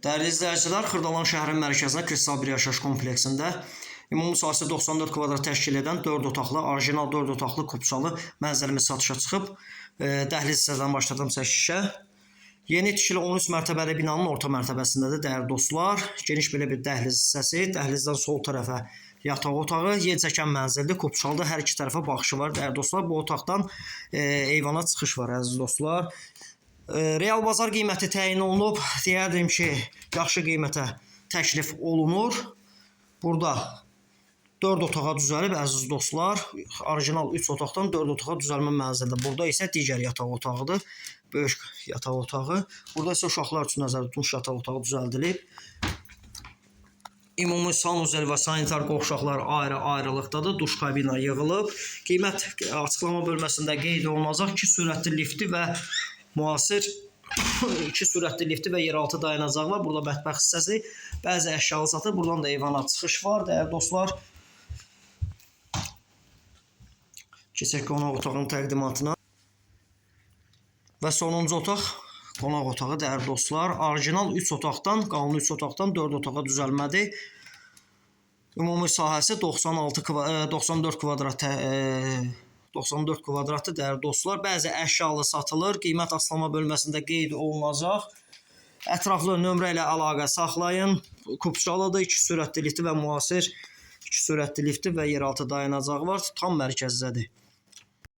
Dəyərli izləyicilər, Xırdalan şəhərin mərkəzində Kristal bir yaşayış kompleksində ümumi sahəsi 94 kvadrat təşkil edən 4 otaqlı, orijinal 4 otaqlı kupçalı mənzilimiz satışa çıxıb. Dəhliz hissədən başladım çəkişə. Yeni tikili 13 mərtəbəli binanın orta mərtəbəsindədir dəyərli dostlar. Geniş belə bir dəhliz hissəsi. Dəhlizdən sol tərəfə yataq otağı, yer çəkən mənzildir, kupçalıdır. Hər iki tərəfə baxışı var dəyərli dostlar. Bu otaqdan eyvana çıxış var əziz dostlar. Real bazar qiyməti təyin olunub. Deyərdim ki, yaxşı qiymətə təklif olunur. Burada 4 otağa düzəlib əziz dostlar. Orijinal 3 otaqdan 4 otağa düzəlmə mənzildir. Burada isə digər yataq otağıdır. Böyük yataq otağı. Burada isə uşaqlar üçün nəzərdə tutulmuş yataq otağı düzəldilib. Ümumi sanuzel və sanitar qovşaqlar ayrı-ayrılıqdadır. Duş kabina yığılıb. Qiymət açıqlama bölməsində qeyd olunacaq ki, sürətli lifti və müasir 2 sürətli lifti və yeraltı dayanacağı var. Burada mətbəx hissəsi, bəzi əşyalı satır. Buradan da eyvana çıxış var dəyərli dostlar. Keçək qonaq otağının təqdimatına. Və sonuncu otaq qonaq otağı dəyərli dostlar. Orijinal 3 otaqdan, qanun 3 otaqdan 4 otağa düzəlmədir. Ümumi sahəsi 94 kvadratdır dəyərli dostlar. Bəzi əşyalı satılır. Qiymət açıqlama bölməsində qeyd olunacaq. Ətraflı nömrə ilə əlaqə saxlayın. Kupçalıdır, 2 sürətli lifti və müasir 2 sürətli lifti və yeraltı dayanacağı var. Tam mərkəzdədir.